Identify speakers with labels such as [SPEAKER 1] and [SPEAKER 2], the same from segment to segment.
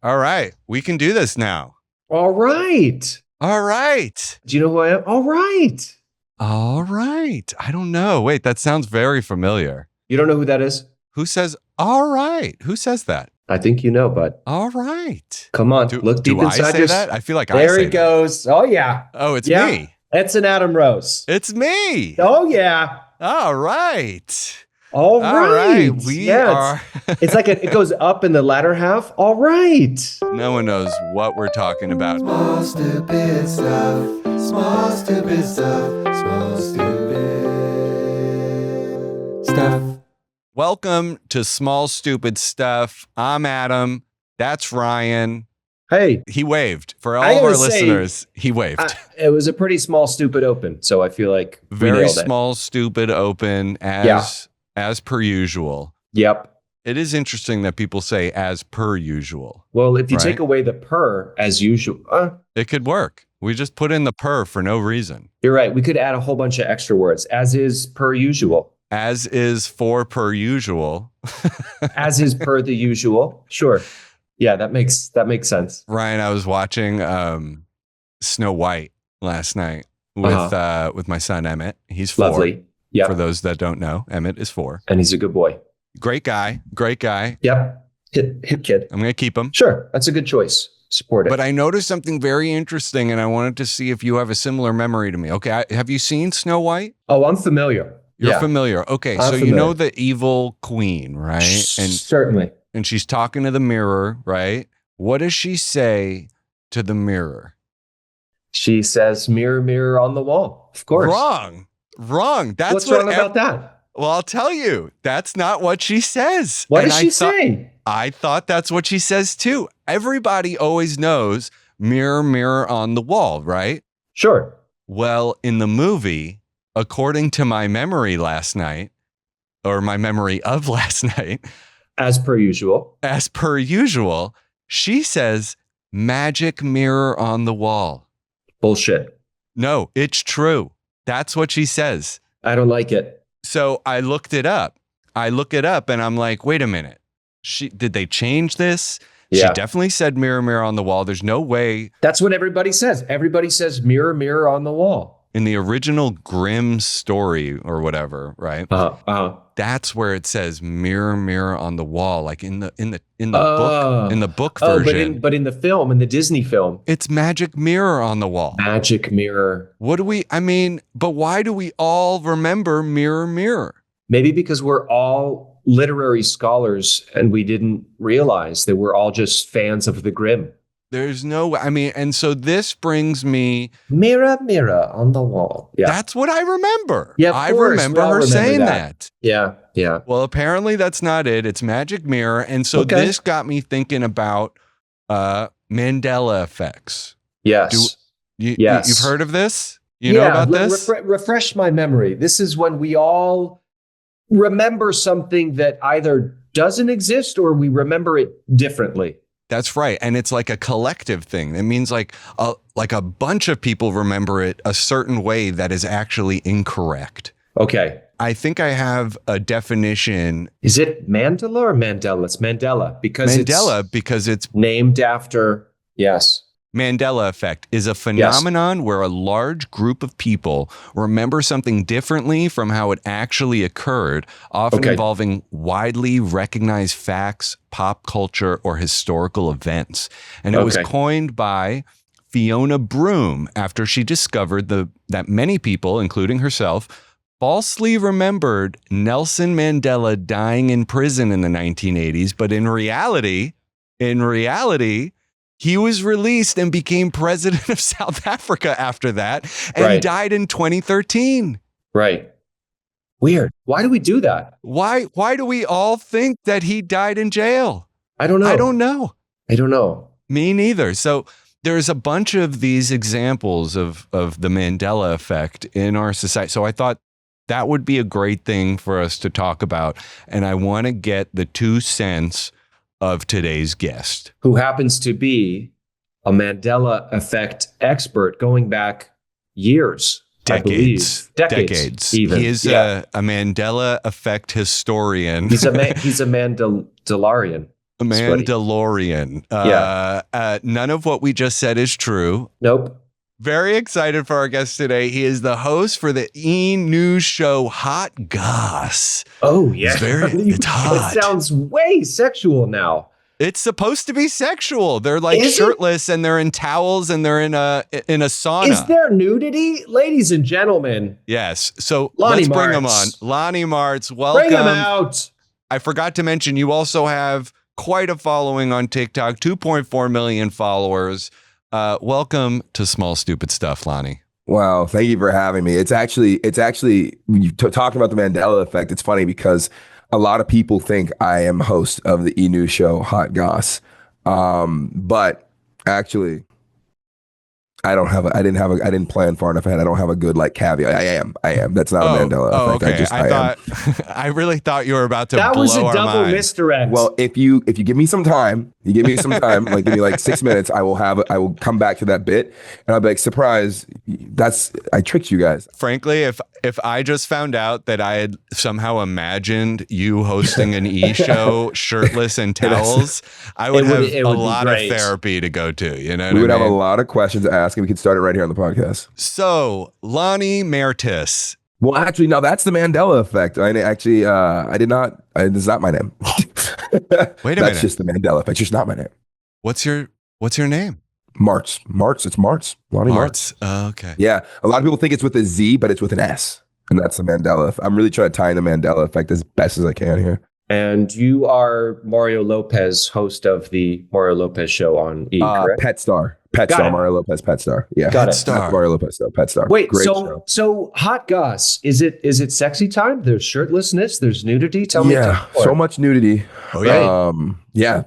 [SPEAKER 1] All right. We can do this now.
[SPEAKER 2] All right.
[SPEAKER 1] All right.
[SPEAKER 2] Do you know who I am? All right.
[SPEAKER 1] All right. I don't know. Wait, that sounds very familiar.
[SPEAKER 2] You don't know who that is?
[SPEAKER 1] Who says, all right? Who says that?
[SPEAKER 2] I think you know, bud.
[SPEAKER 1] All right.
[SPEAKER 2] Come on. Look deep inside.
[SPEAKER 1] Do I say that? I feel like I say
[SPEAKER 2] that. There he goes. Oh, yeah.
[SPEAKER 1] Oh, it's me.
[SPEAKER 2] It's an Adam Rose.
[SPEAKER 1] It's me.
[SPEAKER 2] Oh, yeah.
[SPEAKER 1] All right.
[SPEAKER 2] All right.
[SPEAKER 1] We are.
[SPEAKER 2] It's like it goes up in the latter half. All right.
[SPEAKER 1] No one knows what we're talking about.
[SPEAKER 3] Small stupid stuff. Small stupid stuff. Small stupid stuff.
[SPEAKER 1] Welcome to Small Stupid Stuff. I'm Adam. That's Ryan.
[SPEAKER 2] Hey.
[SPEAKER 1] He waved. For all of our listeners, he waved.
[SPEAKER 2] It was a pretty small, stupid open. So I feel like
[SPEAKER 1] very small, stupid open as per usual.
[SPEAKER 2] Yep.
[SPEAKER 1] It is interesting that people say as per usual.
[SPEAKER 2] Well, if you take away the per as usual,
[SPEAKER 1] it could work. We just put in the per for no reason.
[SPEAKER 2] You're right. We could add a whole bunch of extra words. As is per usual.
[SPEAKER 1] As is for per usual.
[SPEAKER 2] As is per the usual. Sure. Yeah, that makes sense.
[SPEAKER 1] Ryan, I was watching Snow White last night with my son Emmett. He's 4.
[SPEAKER 2] Lovely. Yeah.
[SPEAKER 1] For those that don't know, Emmett is 4.
[SPEAKER 2] And he's a good boy.
[SPEAKER 1] Great guy.
[SPEAKER 2] Yep. Hip kid.
[SPEAKER 1] I'm going to keep him.
[SPEAKER 2] Sure. That's a good choice. Support it.
[SPEAKER 1] But I noticed something very interesting, and I wanted to see if you have a similar memory to me. Okay. Have you seen Snow White?
[SPEAKER 2] Oh, I'm familiar.
[SPEAKER 1] You're familiar. Okay. So you know the evil queen, right? And
[SPEAKER 2] certainly.
[SPEAKER 1] And she's talking to the mirror, right? What does she say to the mirror?
[SPEAKER 2] She says, mirror, mirror on the wall. Of course.
[SPEAKER 1] Wrong. That's
[SPEAKER 2] what's wrong about that?
[SPEAKER 1] Well, I'll tell you. That's not what she says.
[SPEAKER 2] What does she say?
[SPEAKER 1] I thought that's what she says too. Everybody always knows mirror, mirror on the wall, right?
[SPEAKER 2] Sure. Well,
[SPEAKER 1] in the movie, according to my memory last night, or my memory of last night,
[SPEAKER 2] as per usual,
[SPEAKER 1] she says, magic mirror on the wall.
[SPEAKER 2] Bullshit.
[SPEAKER 1] No, it's true. That's what she says.
[SPEAKER 2] I don't like it.
[SPEAKER 1] So I looked it up. And I'm like, wait a minute. Did they change this? Yeah. She definitely said mirror, mirror on the wall. There's no way.
[SPEAKER 2] That's what everybody says. Everybody says mirror, mirror on the wall.
[SPEAKER 1] In the original Grimm story or whatever, right? That's where it says mirror, mirror on the wall, like in the book version.
[SPEAKER 2] But in the film, in the Disney film,
[SPEAKER 1] it's magic mirror on the wall.
[SPEAKER 2] Magic mirror.
[SPEAKER 1] But why do we all remember mirror, mirror?
[SPEAKER 2] Maybe because we're all literary scholars and we didn't realize that we're all just fans of the Grimm.
[SPEAKER 1] There's no way. And so this brings me...
[SPEAKER 2] Mirror, mirror on the wall. Yeah.
[SPEAKER 1] That's what I remember.
[SPEAKER 2] Yeah,
[SPEAKER 1] I remember her saying that.
[SPEAKER 2] Yeah.
[SPEAKER 1] Well, apparently that's not it. It's magic mirror. And so this got me thinking about Mandela effects.
[SPEAKER 2] Yes.
[SPEAKER 1] You've heard of this? You know about this?
[SPEAKER 2] Refresh my memory. This is when we all remember something that either doesn't exist or we remember it differently.
[SPEAKER 1] That's right. And it's like a collective thing. It means like a bunch of people remember it a certain way that is actually incorrect.
[SPEAKER 2] Okay.
[SPEAKER 1] I think I have a definition.
[SPEAKER 2] Is it Mandela or Mandela? It's Mandela
[SPEAKER 1] because it's
[SPEAKER 2] named after. Yes.
[SPEAKER 1] Mandela Effect is a phenomenon where a large group of people remember something differently from how it actually occurred, often involving widely recognized facts, pop culture, or historical events. And it was coined by Fiona Broome after she discovered that many people, including herself, falsely remembered Nelson Mandela dying in prison in the 1980s. But in reality, he was released and became president of South Africa after that and died in 2013.
[SPEAKER 2] Right. Weird. Why do we do that?
[SPEAKER 1] Why do we all think that he died in jail?
[SPEAKER 2] I don't know.
[SPEAKER 1] Me neither. So there's a bunch of these examples of the Mandela effect in our society. So I thought that would be a great thing for us to talk about. And I want to get the 2 cents of today's guest,
[SPEAKER 2] who happens to be a Mandela Effect expert going back years, decades even.
[SPEAKER 1] He is a Mandela Effect historian.
[SPEAKER 2] He's a Mandelarian.
[SPEAKER 1] Mandalorian. None of what we just said is true.
[SPEAKER 2] Nope.
[SPEAKER 1] Very excited for our guest today. He is the host for the E-News show Hot Goss.
[SPEAKER 2] Oh, yeah.
[SPEAKER 1] It's hot.
[SPEAKER 2] It sounds way sexual now.
[SPEAKER 1] It's supposed to be sexual. They're like shirtless and they're in towels and they're in a sauna.
[SPEAKER 2] Is there nudity? Ladies and gentlemen.
[SPEAKER 1] Yes. So
[SPEAKER 2] Lonnie
[SPEAKER 1] let's bring him on.
[SPEAKER 2] Marts.
[SPEAKER 1] Lonnie Marts, welcome.
[SPEAKER 2] Bring him out.
[SPEAKER 1] I forgot to mention you also have quite a following on TikTok, 2.4 million followers. Welcome to Small Stupid Stuff, Lonnie.
[SPEAKER 4] Wow, thank you for having me. It's actually talking about the Mandela Effect. It's funny because a lot of people think I am host of the E-News show Hot Goss, but actually, I didn't plan far enough ahead. I don't have a good caveat. I am. That's not a Mandela Effect.
[SPEAKER 1] Okay. I really thought you were about to.
[SPEAKER 2] That
[SPEAKER 1] blow
[SPEAKER 2] was a
[SPEAKER 1] our
[SPEAKER 2] double
[SPEAKER 1] minds.
[SPEAKER 2] misdirect.
[SPEAKER 4] Well, if you give me some time, give me 6 minutes, I will come back to that bit, and I'll be like, surprise, I tricked you guys.
[SPEAKER 1] Frankly, if I just found out that I had somehow imagined you hosting an show shirtless and towels, I would have a lot of therapy to go to. You know,
[SPEAKER 4] we would have a lot of questions to ask, and we could start it right here on the podcast.
[SPEAKER 1] So, Lonnie Marts.
[SPEAKER 4] Well, actually, no, that's the Mandela Effect. I did not. This is not my name.
[SPEAKER 1] Wait a minute.
[SPEAKER 4] That's just the Mandela Effect. It's just not my name.
[SPEAKER 1] What's your name?
[SPEAKER 4] Marts. It's Marts. Lonnie Marts.
[SPEAKER 1] Oh, okay.
[SPEAKER 4] Yeah. A lot of people think it's with a Z, but it's with an S. And that's the Mandela Effect. I'm really trying to tie in the Mandela Effect as best as I can here.
[SPEAKER 2] And you are Mario Lopez, host of the Mario Lopez show on E! Correct?
[SPEAKER 4] Pet Star. Mario Lopez, Pet Star. Yeah.
[SPEAKER 2] Got it.
[SPEAKER 4] Star. Mario Lopez, Pet Star.
[SPEAKER 2] Wait,
[SPEAKER 4] Great show.
[SPEAKER 2] so Hot Goss, is it sexy time? There's shirtlessness, there's nudity. Tell me.
[SPEAKER 4] Yeah, so much nudity.
[SPEAKER 2] Oh yeah.
[SPEAKER 4] Yeah.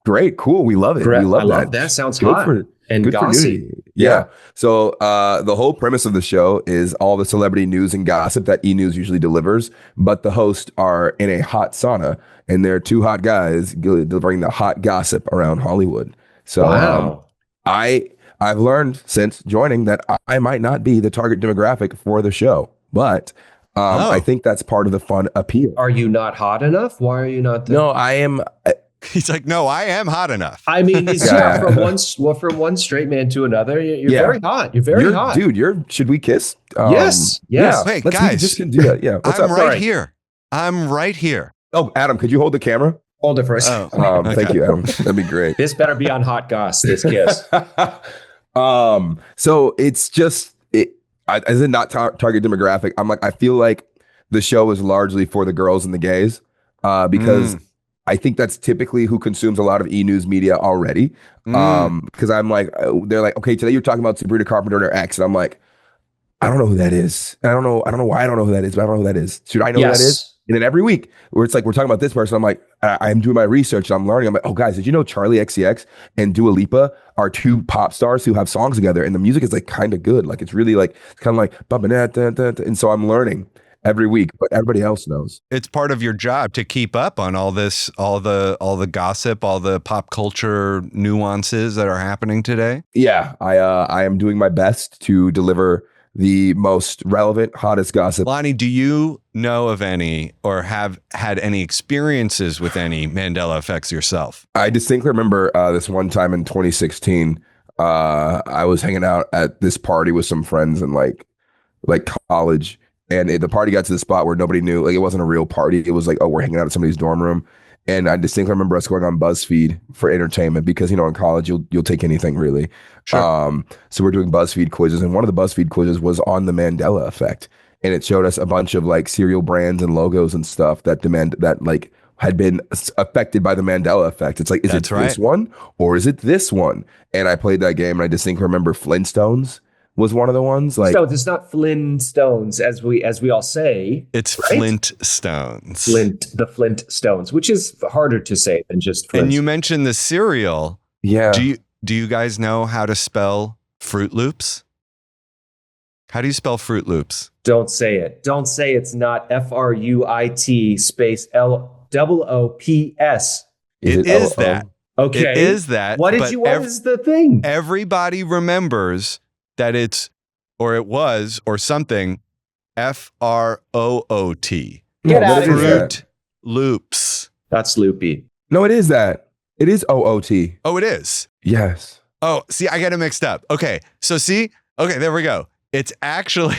[SPEAKER 4] Great, cool. We love it. We love that.
[SPEAKER 2] That sounds hot and gossy.
[SPEAKER 4] Yeah. So the whole premise of the show is all the celebrity news and gossip that E-News usually delivers, but the hosts are in a hot sauna, and they're two hot guys delivering the hot gossip around Hollywood. So
[SPEAKER 2] wow.
[SPEAKER 4] I've learned since joining that I might not be the target demographic for the show, but I think that's part of the fun appeal.
[SPEAKER 2] Are you not hot enough? Why are you not?
[SPEAKER 4] No, I am.
[SPEAKER 1] He's like, no, I am hot enough.
[SPEAKER 2] I mean, from one straight man to another, you're very hot. You're hot,
[SPEAKER 4] dude. Should we kiss?
[SPEAKER 2] Yes.
[SPEAKER 4] Yeah.
[SPEAKER 1] Wait, guys,
[SPEAKER 4] just do that. Yeah. What's
[SPEAKER 1] I'm
[SPEAKER 4] up?
[SPEAKER 1] I'm right here.
[SPEAKER 4] Oh, Adam, could you hold the camera?
[SPEAKER 2] Hold it for a second.
[SPEAKER 1] Okay.
[SPEAKER 4] Thank you, Adam. That'd be great.
[SPEAKER 2] This better be on Hot Goss. This kiss.
[SPEAKER 4] So it's just as in not target demographic. I feel like the show is largely for the girls and the gays, because I think that's typically who consumes a lot of E-News media already. Because I'm like, they're like, okay, today you're talking about Sabrina Carpenter and her ex, and I'm like, I don't know who that is. I don't know why I don't know who that is, but I don't know who that is. Should I know who that is? And then every week, where it's like we're talking about this person, I'm like, I'm doing my research and I'm learning. I'm like, oh, guys, did you know Charlie XCX and Dua Lipa are two pop stars who have songs together, and the music is kind of good. It's really kind of like, and so I'm learning every week, but everybody else knows.
[SPEAKER 1] It's part of your job to keep up on all this, all the gossip, all the pop culture nuances that are happening today.
[SPEAKER 4] Yeah, I am doing my best to deliver the most relevant, hottest gossip.
[SPEAKER 1] Lonnie, do you know of any or have had any experiences with any Mandela effects yourself?
[SPEAKER 4] I distinctly remember this one time in 2016. I was hanging out at this party with some friends in like college, and the party got to the spot where nobody knew. It wasn't a real party. It was we're hanging out at somebody's dorm room. And I distinctly remember us going on BuzzFeed for entertainment because, in college, you'll take anything really.
[SPEAKER 1] Sure.
[SPEAKER 4] So we're doing BuzzFeed quizzes, and one of the BuzzFeed quizzes was on the Mandela Effect, and it showed us a bunch of cereal brands and logos and stuff that had been affected by the Mandela Effect. It's like, is it this one or is it this one? And I played that game, and I distinctly remember Flintstones was one of the ones.
[SPEAKER 2] So it's not Flintstones as we all say.
[SPEAKER 1] It's right? Flintstones.
[SPEAKER 2] The Flintstones, which is harder to say than just Flint.
[SPEAKER 1] And you mentioned the cereal.
[SPEAKER 4] Yeah.
[SPEAKER 1] Do you guys know how to spell Froot Loops? How do you spell Froot Loops?
[SPEAKER 2] Don't say it. Don't say it's not FRUIT space LOOPS.
[SPEAKER 1] It is that.
[SPEAKER 2] Okay.
[SPEAKER 1] It is that.
[SPEAKER 2] What is the thing?
[SPEAKER 1] Everybody remembers that it was or something FROOT.
[SPEAKER 2] Get out of here.
[SPEAKER 1] Froot Loops.
[SPEAKER 2] That's loopy.
[SPEAKER 4] No, it is that. It is OOT.
[SPEAKER 1] Oh, it is.
[SPEAKER 4] Yes.
[SPEAKER 1] Oh, see, I got it mixed up. Okay, so see, okay, there we go. It's actually,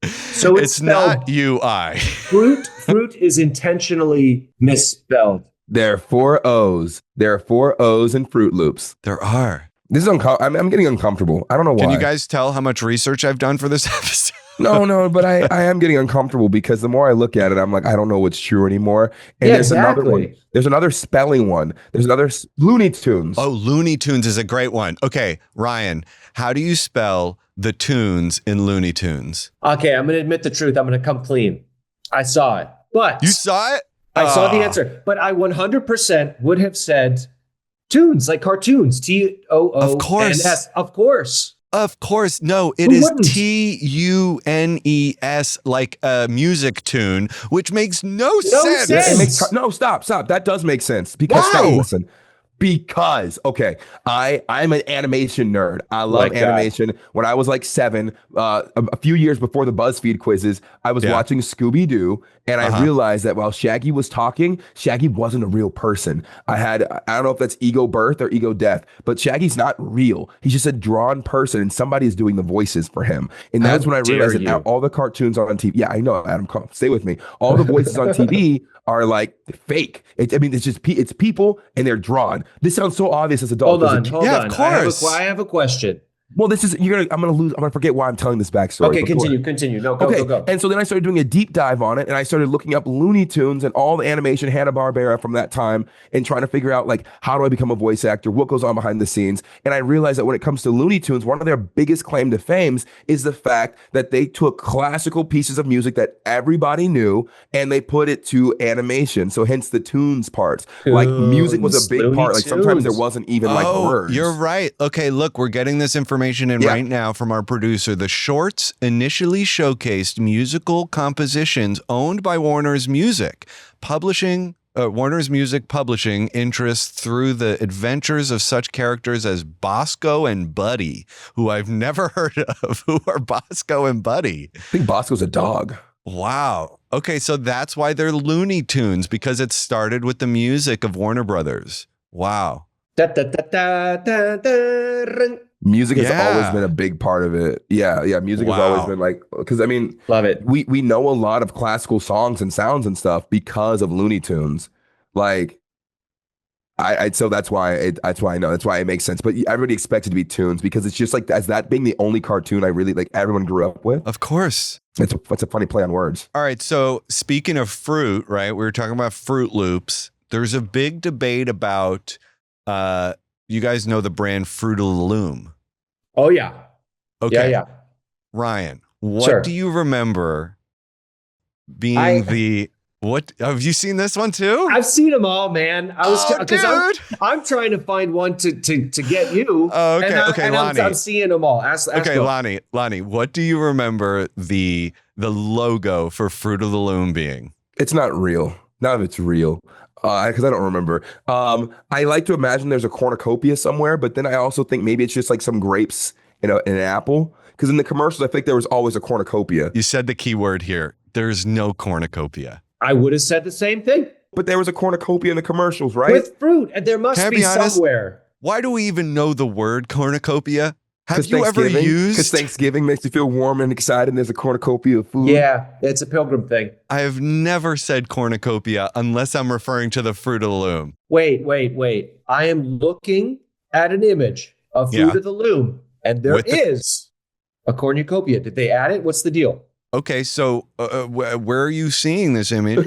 [SPEAKER 2] So it's
[SPEAKER 1] not UI.
[SPEAKER 2] Fruit is intentionally misspelled.
[SPEAKER 4] There are 4 O's. There are 4 O's in Froot Loops.
[SPEAKER 1] There are.
[SPEAKER 4] This is I'm getting uncomfortable. I don't know why.
[SPEAKER 1] Can you guys tell how much research I've done for this episode?
[SPEAKER 4] No, but I am getting uncomfortable because the more I look at it, I'm like, I don't know what's true anymore. And
[SPEAKER 2] Yeah,
[SPEAKER 4] there's
[SPEAKER 2] exactly.
[SPEAKER 4] another one. There's another spelling one. There's another Looney Tunes.
[SPEAKER 1] Oh, Looney Tunes is a great one. Okay, Ryan, how do you spell the tunes in Looney Tunes?
[SPEAKER 2] Okay, I'm going to admit the truth. I'm going to come clean. I saw it. But
[SPEAKER 1] You saw it?
[SPEAKER 2] I saw the answer. But I 100% would have said tunes, like cartoons. TOONS.
[SPEAKER 1] Of course.
[SPEAKER 2] Of course.
[SPEAKER 1] Of course. No, it
[SPEAKER 2] Who
[SPEAKER 1] is
[SPEAKER 2] wouldn't?
[SPEAKER 1] TUNES, like a music tune, which makes no sense.
[SPEAKER 2] sense.
[SPEAKER 4] No, stop. That does make sense. Because
[SPEAKER 1] Why?
[SPEAKER 4] stop, listen. Because I'm an animation nerd. I love
[SPEAKER 2] Like that.
[SPEAKER 4] animation. When I was like 7, a few years before the BuzzFeed quizzes, I was watching Scooby-Doo, and I realized that while Shaggy was talking, Shaggy wasn't a real person. I don't know if that's ego birth or ego death, but Shaggy's not real. He's just a drawn person, and somebody is doing the voices for him. And that's when I realized that now all the cartoons on TV. Yeah, I know, Adam. Come, stay with me. All the voices on TV are like fake. It's people, and they're drawn. This sounds so obvious as adults.
[SPEAKER 2] Hold on.
[SPEAKER 1] Of course.
[SPEAKER 2] I have a question.
[SPEAKER 4] Well, I'm gonna forget why I'm telling this backstory.
[SPEAKER 2] Okay,
[SPEAKER 4] But go ahead.
[SPEAKER 2] continue. No, go.
[SPEAKER 4] And so then I started doing a deep dive on it, and I started looking up Looney Tunes and all the animation Hanna-Barbera from that time, and trying to figure out, like, how do I become a voice actor? What goes on behind the scenes? And I realized that when it comes to Looney Tunes, one of their biggest claim to fame is the fact that they took classical pieces of music that everybody knew, and they put it to animation. So hence the tunes parts. Like, music was a big
[SPEAKER 2] Looney
[SPEAKER 4] part. Like, sometimes there
[SPEAKER 2] Tunes.
[SPEAKER 4] wasn't even like words.
[SPEAKER 1] You're right. Okay, look, we're getting this information in right now from our producer. The shorts initially showcased musical compositions owned by Warner's Music publishing interests through the adventures of such characters as Bosco and Buddy, who I've never heard of. Who are Bosco and Buddy?
[SPEAKER 4] I think Bosco's a dog.
[SPEAKER 1] Wow. Okay, so that's why they're Looney Tunes, because it started with the music of Warner Brothers. Wow.
[SPEAKER 4] Music has always been a big part of it. Yeah. Music has always been like, because I mean,
[SPEAKER 2] Love it.
[SPEAKER 4] We know a lot of classical songs and sounds and stuff because of Looney Tunes. Like, so that's why I know. That's why it makes sense. But everybody expects it to be tunes because it's just like, as that being the only cartoon I really like everyone grew up with.
[SPEAKER 1] Of course.
[SPEAKER 4] It's a funny play on words.
[SPEAKER 1] All right. So speaking of fruit, right? We were talking about Froot Loops. There's a big debate about, you guys know the brand Froot Loom.
[SPEAKER 2] Oh, yeah.
[SPEAKER 1] Okay.
[SPEAKER 2] Yeah.
[SPEAKER 1] Ryan, what do you remember being what have you seen this one too?
[SPEAKER 2] I've seen them all, man. I'm trying to find one to get you.
[SPEAKER 1] Oh, okay.
[SPEAKER 2] And
[SPEAKER 1] Lonnie.
[SPEAKER 2] I'm seeing them all. Ask
[SPEAKER 1] Lonnie, what do you remember the logo for Fruit of the Loom being?
[SPEAKER 4] It's not real. None of it's real. Because I don't remember. I like to imagine there's a cornucopia somewhere, but then I also think maybe it's just like some grapes in an apple. Because in the commercials, I think there was always a cornucopia.
[SPEAKER 1] You said the key word here. There's no cornucopia.
[SPEAKER 2] I would have said the same thing.
[SPEAKER 4] But there was a cornucopia in the commercials, right?
[SPEAKER 2] With fruit, and there must be honest, somewhere.
[SPEAKER 1] Why do we even know the word cornucopia? Have you ever used?
[SPEAKER 4] Because Thanksgiving makes you feel warm and excited, and there's a cornucopia of food.
[SPEAKER 2] Yeah, it's a pilgrim thing.
[SPEAKER 1] I have never said cornucopia unless I'm referring to the Fruit of the Loom.
[SPEAKER 2] Wait. I am looking at an image of Fruit of the Loom, and there is a cornucopia. Did they add it? What's the deal?
[SPEAKER 1] Okay, so where are you seeing this image?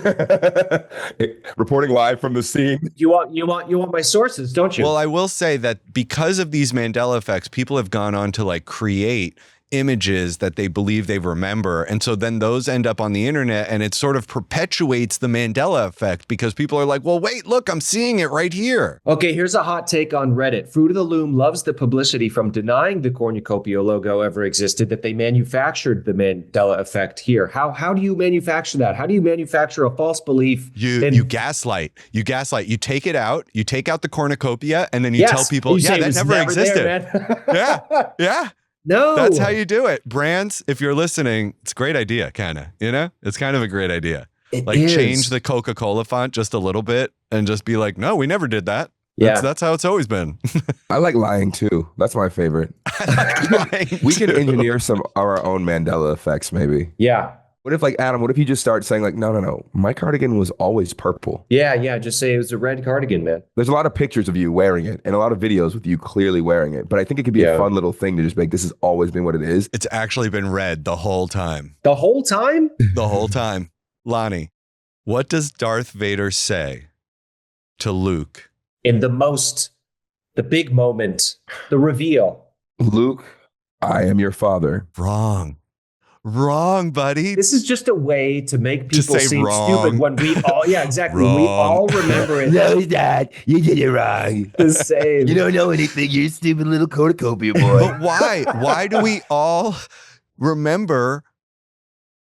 [SPEAKER 4] Reporting live from the scene.
[SPEAKER 2] You want my sources, don't you?
[SPEAKER 1] Well, I will say that because of these Mandela effects, people have gone on to like create images that they believe they remember. And so then those end up on the internet, and it sort of perpetuates the Mandela effect because people are like, well, wait, look, I'm seeing it right here.
[SPEAKER 2] Okay, here's a hot take on Reddit. Fruit of the Loom loves the publicity from denying the cornucopia logo ever existed, that they manufactured the Mandela effect here. How do you manufacture that? How do you manufacture a false belief?
[SPEAKER 1] You gaslight. You take it out. You take out the cornucopia, and then you tell people, that never existed.
[SPEAKER 2] There,
[SPEAKER 1] yeah.
[SPEAKER 2] No.
[SPEAKER 1] That's how you do it. Brands, if you're listening, it's a great idea, kind of, It's kind of a great idea.
[SPEAKER 2] It
[SPEAKER 1] like
[SPEAKER 2] is.
[SPEAKER 1] Change the Coca-Cola font just a little bit and just be like, no, we never did that.
[SPEAKER 2] Yeah.
[SPEAKER 1] That's how it's always been.
[SPEAKER 4] I like lying too. That's my favorite. We can engineer some of our own Mandela effects, maybe.
[SPEAKER 2] Yeah.
[SPEAKER 4] What if, like, Adam, what if you just start saying, like, no, my cardigan was always purple?
[SPEAKER 2] Yeah. Just say it was a red cardigan, man.
[SPEAKER 4] There's a lot of pictures of you wearing it and a lot of videos with you clearly wearing it. But I think it could be a fun little thing to just make this has always been what it is.
[SPEAKER 1] It's actually been red the whole time.
[SPEAKER 2] The whole time?
[SPEAKER 1] The whole time. Lonnie, what does Darth Vader say to Luke?
[SPEAKER 2] In the big moment, the reveal.
[SPEAKER 4] Luke, I am your father.
[SPEAKER 1] Wrong, buddy.
[SPEAKER 2] This is just a way to make people seem
[SPEAKER 1] wrong.
[SPEAKER 2] stupid when we all, exactly. We all remember it.
[SPEAKER 4] No, Dad, you did it wrong.
[SPEAKER 2] The same.
[SPEAKER 4] You don't know anything. You're a stupid little cornucopia boy.
[SPEAKER 1] But why? Why do we all remember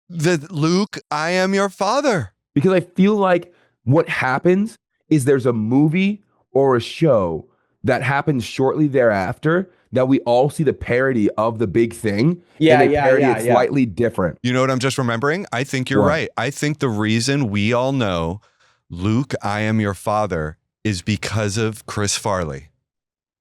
[SPEAKER 1] that Luke, I am your father?
[SPEAKER 4] Because I feel like what happens is there's a movie or a show that happens shortly thereafter that we all see the parody of the big thing. And they parody it slightly different.
[SPEAKER 1] You know what I'm just remembering? I think you're right. I think the reason we all know Luke, I am your father is because of Chris Farley.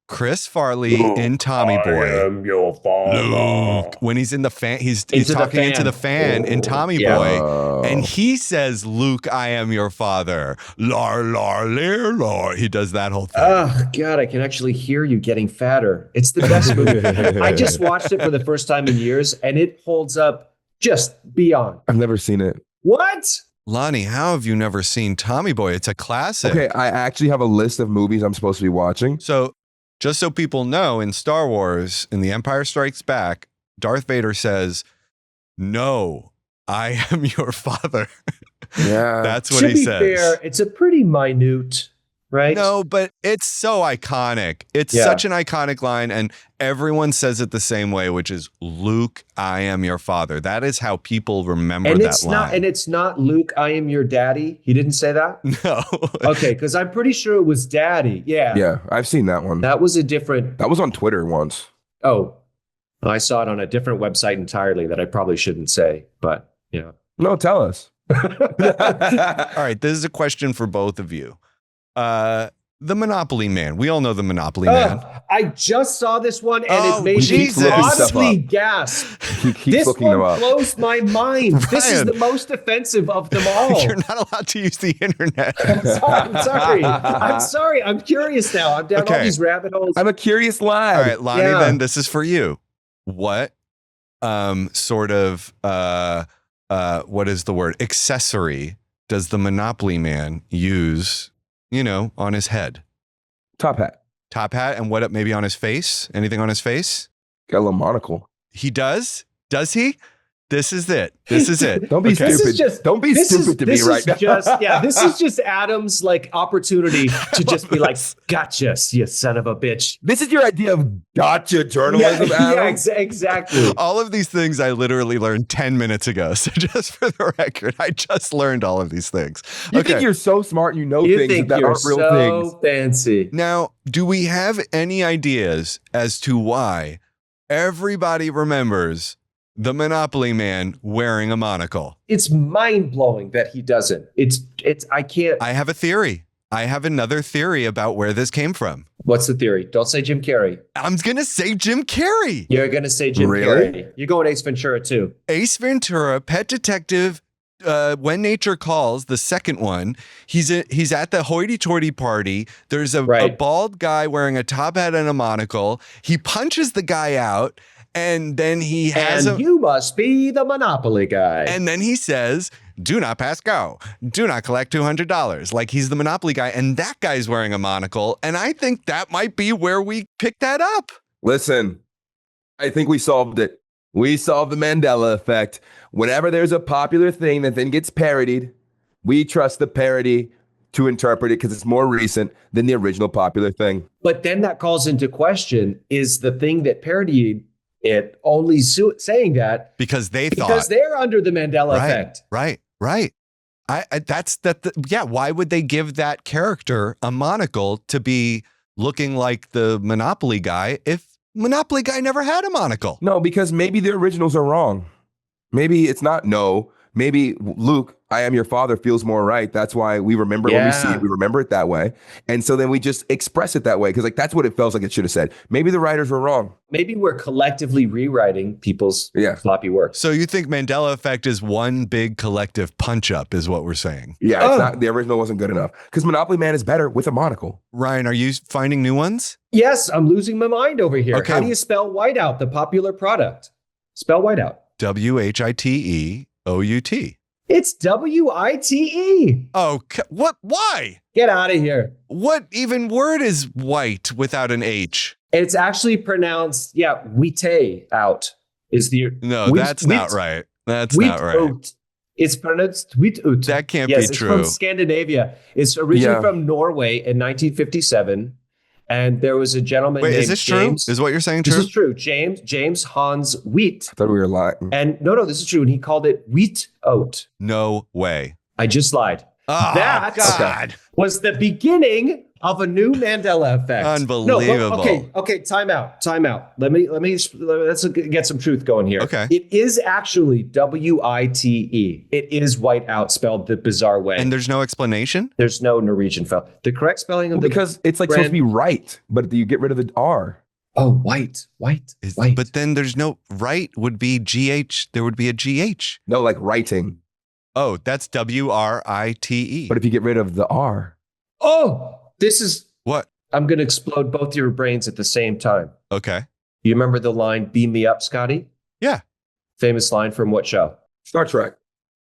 [SPEAKER 1] Chris Farley in Tommy Boy.
[SPEAKER 2] I am your father.
[SPEAKER 1] Luke, when he's in the fan, he's talking into the fan in Tommy Boy, and he says, "Luke, I am your father." Lar lar lar lar. He does that whole thing.
[SPEAKER 2] Oh God, I can actually hear you getting fatter. It's the best movie. I just watched it for the first time in years, and it holds up just beyond.
[SPEAKER 4] I've never seen it.
[SPEAKER 2] What?
[SPEAKER 1] Lonnie, how have you never seen Tommy Boy? It's a classic.
[SPEAKER 4] Okay, I actually have a list of movies I'm supposed to be watching.
[SPEAKER 1] So, just so people know, in Star Wars, in The Empire Strikes Back, Darth Vader says, "No, I am your father."
[SPEAKER 4] Yeah.
[SPEAKER 1] That's what
[SPEAKER 2] to
[SPEAKER 1] he
[SPEAKER 2] be
[SPEAKER 1] says.
[SPEAKER 2] fair, it's a pretty minute, right?
[SPEAKER 1] No, but it's so iconic. It's such an iconic line, and everyone says it the same way, which is, "Luke, I am your father." That is how people remember that line.
[SPEAKER 2] And it's not Luke, I am your daddy. He didn't say that?
[SPEAKER 1] No.
[SPEAKER 2] Okay, because I'm pretty sure it was daddy. Yeah.
[SPEAKER 4] Yeah, I've seen that one.
[SPEAKER 2] That was a different.
[SPEAKER 4] That was on Twitter once.
[SPEAKER 2] Oh, I saw it on a different website entirely that I probably shouldn't say, but
[SPEAKER 4] No, tell us.
[SPEAKER 1] All right, this is a question for both of you. The Monopoly Man. We all know the Monopoly Man.
[SPEAKER 2] I just saw this one and it made me
[SPEAKER 1] Jesus.
[SPEAKER 2] honestly gasp.
[SPEAKER 4] He keeps
[SPEAKER 2] This
[SPEAKER 4] looking them
[SPEAKER 2] one
[SPEAKER 4] up.
[SPEAKER 2] blows my mind. This is
[SPEAKER 1] Ryan.
[SPEAKER 2] the most offensive of them all.
[SPEAKER 1] You're not allowed to use the internet.
[SPEAKER 2] I'm sorry. I'm curious now. I'm down all these rabbit holes.
[SPEAKER 4] I'm a curious lad.
[SPEAKER 1] All right, Lonnie,
[SPEAKER 2] Yeah.
[SPEAKER 1] then this is for you. What sort of what is the word? Accessory does the Monopoly Man use, on his head?
[SPEAKER 4] Top hat.
[SPEAKER 1] Top hat, and what maybe on his face? Anything on his face?
[SPEAKER 4] Got a little monocle.
[SPEAKER 1] He does? Does he? This is it. This is it.
[SPEAKER 4] Don't be
[SPEAKER 1] Okay.
[SPEAKER 4] stupid. Don't be stupid to me right now.
[SPEAKER 2] This is just Adam's opportunity to just be like, gotcha, you son of a bitch.
[SPEAKER 4] This is your idea of gotcha journalism, Adam?
[SPEAKER 2] Exactly.
[SPEAKER 1] All of these things I literally learned 10 minutes ago. So just for the record, I just learned all of these things.
[SPEAKER 4] You think you're so smart and you know
[SPEAKER 2] You
[SPEAKER 4] things
[SPEAKER 2] think
[SPEAKER 4] that
[SPEAKER 2] you're
[SPEAKER 4] aren't real
[SPEAKER 2] so
[SPEAKER 4] things.
[SPEAKER 2] fancy.
[SPEAKER 1] Now, do we have any ideas as to why everybody remembers the Monopoly Man wearing a monocle?
[SPEAKER 2] It's mind-blowing that he doesn't. I can't.
[SPEAKER 1] I have a theory. I have another theory about where this came from.
[SPEAKER 2] What's the theory? Don't say Jim Carrey.
[SPEAKER 1] I'm going to say Jim Carrey.
[SPEAKER 2] You're going to say Jim
[SPEAKER 4] Really?
[SPEAKER 2] Carrey. You're going Ace Ventura too.
[SPEAKER 1] Ace Ventura, Pet Detective, When Nature Calls, the second one. He's at the hoity-toity party. There's a bald guy wearing a top hat and a monocle. He punches the guy out, and then he has
[SPEAKER 2] you must be the Monopoly guy.
[SPEAKER 1] and then he says, "Do not pass go. Do not collect $200." Like he's the Monopoly guy, and that guy's wearing a monocle. And I think that might be where we picked that up.
[SPEAKER 4] Listen, I think we solved it. We solved the Mandela effect. Whenever there's a popular thing that then gets parodied, we trust the parody to interpret it because it's more recent than the original popular thing.
[SPEAKER 2] But then that calls into question, is the thing that parodied it only saying that
[SPEAKER 1] Because they thought.
[SPEAKER 2] because they're under the Mandela effect.
[SPEAKER 1] Right. Yeah. Why would they give that character a monocle to be looking like the Monopoly guy if Monopoly guy never had a monocle?
[SPEAKER 4] No, because maybe the originals are wrong. Maybe it's not no. maybe Luke, I am your father feels more right. That's why we remember it when we see it. We remember it that way. And so then we just express it that way because like that's what it feels like it should have said. Maybe the writers were wrong.
[SPEAKER 2] Maybe we're collectively rewriting people's sloppy work.
[SPEAKER 1] So you think Mandela Effect is one big collective punch up is what we're saying?
[SPEAKER 4] Yeah, it's not, the original wasn't good enough because Monopoly Man is better with a monocle.
[SPEAKER 1] Ryan, are you finding new ones?
[SPEAKER 2] Yes, I'm losing my mind over here.
[SPEAKER 1] Okay.
[SPEAKER 2] How do you spell whiteout, the popular product? Spell whiteout.
[SPEAKER 1] WHITEOUT.
[SPEAKER 2] It's WITE.
[SPEAKER 1] Oh, what? Why?
[SPEAKER 2] Get out of here.
[SPEAKER 1] What even word is white without an H?
[SPEAKER 2] It's actually pronounced, wheat out is the...
[SPEAKER 1] No, that's not right. That's not right.
[SPEAKER 2] It's pronounced wheat out.
[SPEAKER 1] That can't be
[SPEAKER 2] it's
[SPEAKER 1] true.
[SPEAKER 2] From Scandinavia. It's originally from Norway in 1957. And there was a gentleman named
[SPEAKER 1] is this
[SPEAKER 2] James.
[SPEAKER 1] True? Is what you're saying true?
[SPEAKER 2] This is true. James Hans Wheat.
[SPEAKER 4] I thought we were lying.
[SPEAKER 2] And no, this is true. And he called it wheat oat.
[SPEAKER 1] No way.
[SPEAKER 2] I just lied.
[SPEAKER 1] Oh,
[SPEAKER 2] that
[SPEAKER 1] God.
[SPEAKER 2] was the beginning of a new Mandela effect.
[SPEAKER 1] Unbelievable.
[SPEAKER 2] Okay. Time out. Let's get some truth going here.
[SPEAKER 1] Okay.
[SPEAKER 2] It is actually WITE. It is whiteout spelled the bizarre way.
[SPEAKER 1] And there's no explanation?
[SPEAKER 2] There's no Norwegian spell. The correct spelling of
[SPEAKER 4] because it's like supposed to be right, but you get rid of the R.
[SPEAKER 2] Oh, white.
[SPEAKER 1] But then there's no right would be GH. There would be a GH.
[SPEAKER 4] No, like writing.
[SPEAKER 1] Oh, that's WRITE.
[SPEAKER 4] But if you get rid of the R.
[SPEAKER 2] Oh, this is
[SPEAKER 1] what?
[SPEAKER 2] I'm going to explode both your brains at the same time.
[SPEAKER 1] Okay.
[SPEAKER 2] You remember the line, "Beam me up, Scotty"?
[SPEAKER 1] Yeah.
[SPEAKER 2] Famous line from what show?
[SPEAKER 4] Star Trek.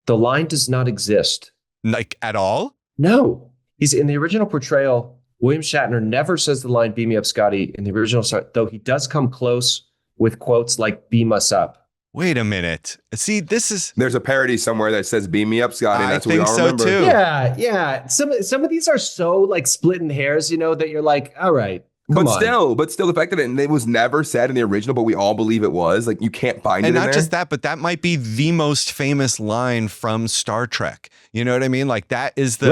[SPEAKER 2] The line does not exist.
[SPEAKER 1] Like at all?
[SPEAKER 2] No. He's in the original portrayal. William Shatner never says the line, "Beam me up, Scotty," in the original, though he does come close with quotes like "Beam us up."
[SPEAKER 1] Wait a minute. See,
[SPEAKER 4] there's a parody somewhere that says "Beam me up, Scotty." And that's what we all remember.
[SPEAKER 1] Too.
[SPEAKER 2] Yeah. Some of these are so like splitting hairs, that you're like, all right. But
[SPEAKER 4] still, the fact that it was never said in the original, but we all believe it was, like you can't find it in there.
[SPEAKER 1] And not just that, but that might be the most famous line from Star Trek. You know what I mean? Like that is the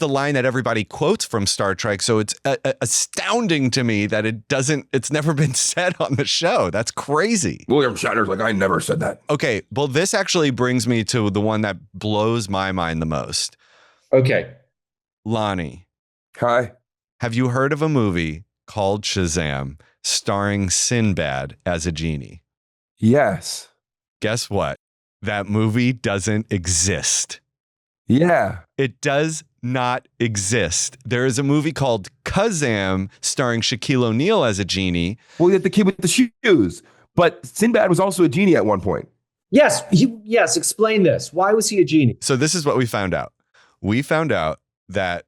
[SPEAKER 1] line that everybody quotes from Star Trek. So it's astounding to me that it's never been said on the show. That's crazy.
[SPEAKER 4] William Shatner's like, I never said that.
[SPEAKER 1] Okay, well, this actually brings me to the one that blows my mind the most.
[SPEAKER 2] Okay.
[SPEAKER 1] Lonnie.
[SPEAKER 4] Hi.
[SPEAKER 1] Have you heard of a movie called Shazam starring Sinbad as a genie?
[SPEAKER 4] Yes.
[SPEAKER 1] Guess what? That movie doesn't exist.
[SPEAKER 4] Yeah.
[SPEAKER 1] It does not exist. There is a movie called Kazam starring Shaquille O'Neal as a genie.
[SPEAKER 4] Well, you had the kid with the shoes, but Sinbad was also a genie at one point.
[SPEAKER 2] Yes. Explain this. Why was he a genie?
[SPEAKER 1] So this is what we found out. We found out that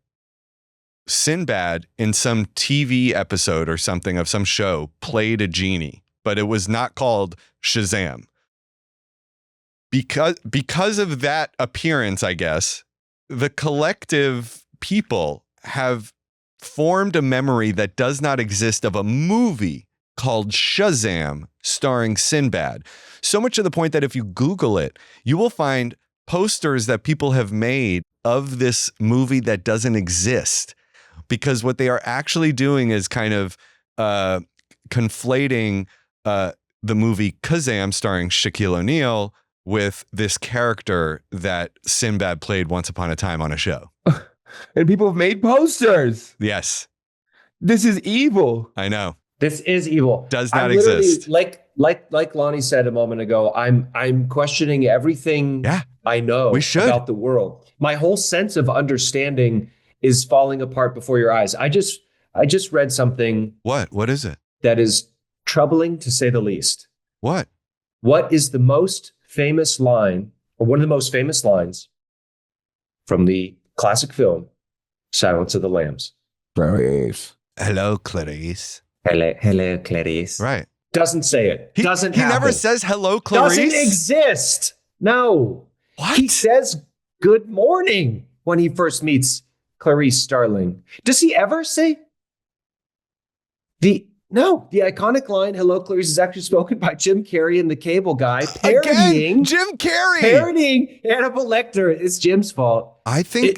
[SPEAKER 1] Sinbad in some TV episode or something of some show played a genie, but it was not called Shazam. Because of that appearance, I guess, the collective people have formed a memory that does not exist of a movie called Shazam starring Sinbad. So much to the point that if you Google it, you will find posters that people have made of this movie that doesn't exist. Because what they are actually doing is kind of conflating the movie Kazam starring Shaquille O'Neal with this character that Sinbad played once upon a time on a show.
[SPEAKER 4] And people have made posters.
[SPEAKER 1] Yes.
[SPEAKER 4] This is evil.
[SPEAKER 1] I know.
[SPEAKER 2] This is evil.
[SPEAKER 1] Does not exist.
[SPEAKER 2] Like Lonnie said a moment ago, I'm questioning everything I know about the world. My whole sense of understanding is falling apart before your eyes. I just read something.
[SPEAKER 1] What is it?
[SPEAKER 2] That is troubling to say the least.
[SPEAKER 1] What
[SPEAKER 2] is the most famous line, or one of the most famous lines from the classic film Silence of the Lambs?
[SPEAKER 4] Clarice.
[SPEAKER 1] Hello, Clarice.
[SPEAKER 2] Hello, Clarice.
[SPEAKER 1] Right.
[SPEAKER 2] Doesn't say it. He
[SPEAKER 1] never says hello, Clarice.
[SPEAKER 2] Doesn't exist. No.
[SPEAKER 1] What?
[SPEAKER 2] He says good morning when he first meets Clarice Starling. Does he ever say the iconic line, "Hello, Clarice," is actually spoken by Jim Carrey and the Cable Guy, parodying
[SPEAKER 1] Jim Carrey,
[SPEAKER 2] parodying Hannibal Lecter. It's Jim's fault.
[SPEAKER 1] I think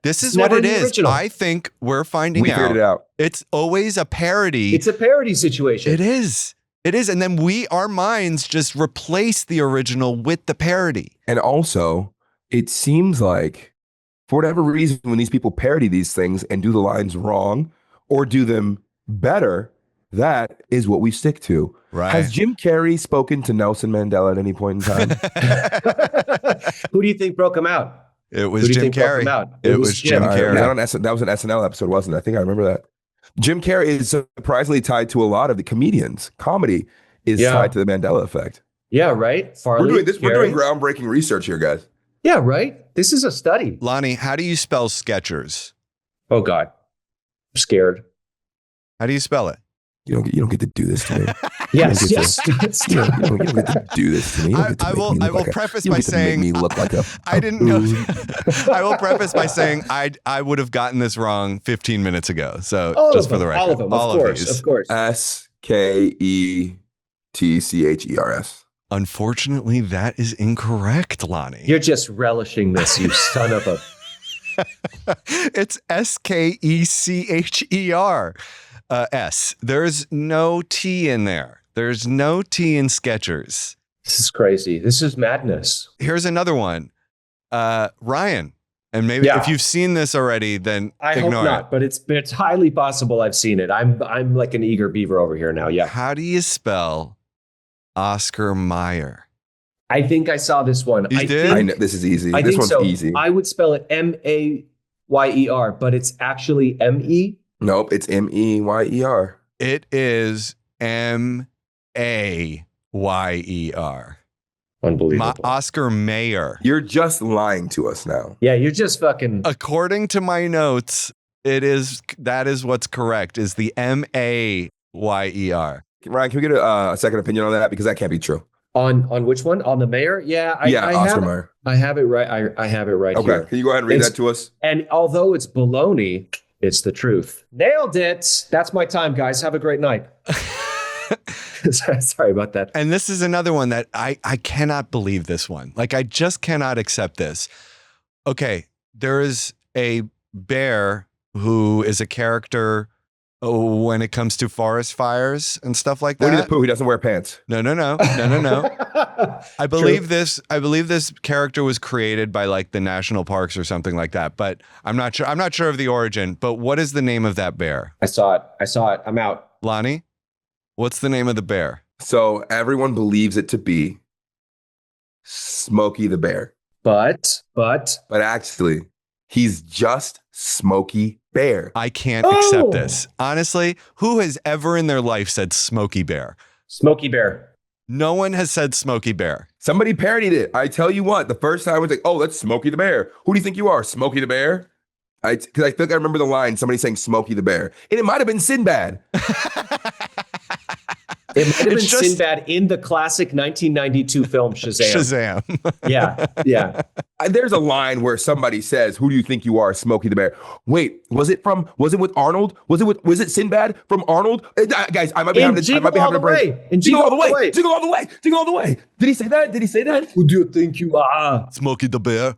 [SPEAKER 1] this is what it is. Original. I think we're finding out.
[SPEAKER 4] We figured it out.
[SPEAKER 1] It's always a parody.
[SPEAKER 2] It's a parody situation.
[SPEAKER 1] It is. It is. And then our minds just replace the original with the parody.
[SPEAKER 4] And also, it seems like for whatever reason, when these people parody these things and do the lines wrong or do them better, that is what we stick to.
[SPEAKER 1] Right.
[SPEAKER 4] Has Jim Carrey spoken to Nelson Mandela at any point in time?
[SPEAKER 2] Who do you think broke him out?
[SPEAKER 1] It was Jim Carrey.
[SPEAKER 2] It was Jim
[SPEAKER 1] Carrey.
[SPEAKER 4] That was an SNL episode, wasn't it? I think I remember that. Jim Carrey is surprisingly tied to a lot of the comedians. Comedy is tied to the Mandela effect.
[SPEAKER 2] Yeah, right. Farley,
[SPEAKER 4] we're doing groundbreaking research here, guys.
[SPEAKER 2] Yeah, right. This is a study.
[SPEAKER 1] Lonnie, how do you spell Skechers?
[SPEAKER 2] Oh God, I'm scared.
[SPEAKER 1] How do you spell it?
[SPEAKER 4] You don't get to do this to me.
[SPEAKER 2] Yes.
[SPEAKER 4] You don't get to do this to me.
[SPEAKER 1] I will preface by saying
[SPEAKER 4] make me look like a
[SPEAKER 1] I didn't know. I will preface by saying I would have gotten this wrong 15 minutes ago. So just for the record,
[SPEAKER 2] all of them, of course.
[SPEAKER 4] Sketchers.
[SPEAKER 1] Unfortunately, that is incorrect, Lonnie.
[SPEAKER 2] You're just relishing this, you son of a.
[SPEAKER 1] It's Sketcher. S. There's no T in there. There's no T in Skechers.
[SPEAKER 2] This is crazy. This is madness.
[SPEAKER 1] Here's another one. Ryan. And maybe if you've seen this already, then
[SPEAKER 2] I
[SPEAKER 1] ignore
[SPEAKER 2] hope not, but it's highly possible I've seen it. I'm like an eager beaver over here now. Yeah.
[SPEAKER 1] How do you spell Oscar Mayer?
[SPEAKER 2] I think I saw this one.
[SPEAKER 1] You did?
[SPEAKER 4] I know, this is easy. This one's easy.
[SPEAKER 2] I would spell it Mayer, but it's actually M-E.
[SPEAKER 4] Nope, it's Meyer.
[SPEAKER 1] It is Mayer.
[SPEAKER 2] Unbelievable.
[SPEAKER 1] Oscar Mayer.
[SPEAKER 4] You're just lying to us now.
[SPEAKER 2] Yeah, you're just fucking.
[SPEAKER 1] According to my notes, that is what's correct, is the Mayer.
[SPEAKER 4] Ryan, can we get a second opinion on that? Because that can't be true.
[SPEAKER 2] On which one? On the mayor? Yeah,
[SPEAKER 4] Oscar Mayer.
[SPEAKER 2] I have it right. I have it right here.
[SPEAKER 4] Okay, can you go ahead and read that to us?
[SPEAKER 2] And although it's baloney, it's the truth. Nailed it. That's my time, guys. Have a great night. Sorry about that.
[SPEAKER 1] And this is another one that I cannot believe this one. Like, I just cannot accept this. Okay, there is a bear who is a character when it comes to forest fires and stuff like that.
[SPEAKER 4] Winnie the Pooh, he doesn't wear pants.
[SPEAKER 1] No. I believe this character was created by like the national parks or something like that, but I'm not sure. I'm not sure of the origin, but what is the name of that bear?
[SPEAKER 2] I saw it. I'm out.
[SPEAKER 1] Lonnie, what's the name of the bear?
[SPEAKER 4] So everyone believes it to be Smokey the Bear.
[SPEAKER 2] But
[SPEAKER 4] actually, he's just Smokey Bear.
[SPEAKER 1] I can't accept this. Honestly, who has ever in their life said Smokey Bear?
[SPEAKER 2] Smokey Bear.
[SPEAKER 1] No one has said Smokey Bear.
[SPEAKER 4] Somebody parodied it. I tell you what, the first time I was like, oh, that's Smokey the Bear. Who do you think you are, Smokey the Bear? Because I think I remember the line, somebody saying Smokey the Bear. And it might have been Sinbad.
[SPEAKER 2] It might have been Sinbad in the classic 1992 film Shazam. Yeah.
[SPEAKER 4] There's a line where somebody says, who do you think you are, Smokey the Bear? Wait, was it with Arnold? Was it Sinbad from Arnold? Guys, I might be having a brain. Jingle all the way. Jingle all the way. Jingle all the way. Did he say that?
[SPEAKER 2] Who do you think you are?
[SPEAKER 1] Smokey the Bear.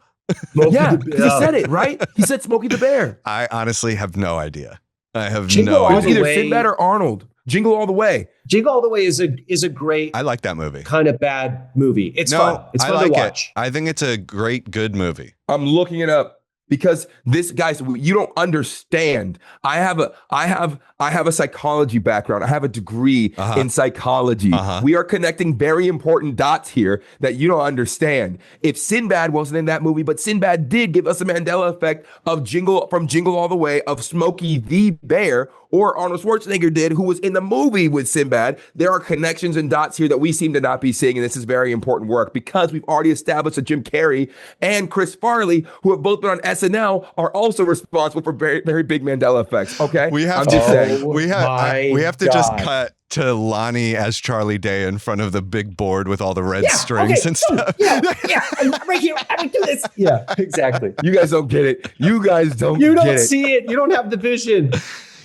[SPEAKER 4] Yeah, he said it, right? He said Smokey the Bear.
[SPEAKER 1] I honestly have no idea. I have
[SPEAKER 2] Jingle
[SPEAKER 1] no
[SPEAKER 2] all
[SPEAKER 1] idea.
[SPEAKER 4] It was either Sinbad or Arnold. Jingle All the Way.
[SPEAKER 2] Jingle All the Way is a great.
[SPEAKER 1] I like that movie.
[SPEAKER 2] Kind of bad movie. It's fun. It's fun to watch.
[SPEAKER 1] I think it's a great, good movie.
[SPEAKER 4] I'm looking it up because this, guys, you don't understand. I have a psychology background. I have a degree in psychology. We are connecting very important dots here that you don't understand. If Sinbad wasn't in that movie, but Sinbad did give us a Mandela effect of Jingle All the Way, of Smokey the Bear, or Arnold Schwarzenegger did, who was in the movie with Sinbad. There are connections and dots here that we seem to not be seeing, and this is very important work because we've already established that Jim Carrey and Chris Farley, who have both been on SNL, are also responsible for very, very big Mandela effects. Okay,
[SPEAKER 1] we have to just cut to Lonnie as Charlie Day in front of the big board with all the red strings and stuff.
[SPEAKER 2] Yeah, I'm right here. I would do this. Yeah, exactly.
[SPEAKER 4] You guys don't get it. You
[SPEAKER 2] don't see it. You don't have the vision.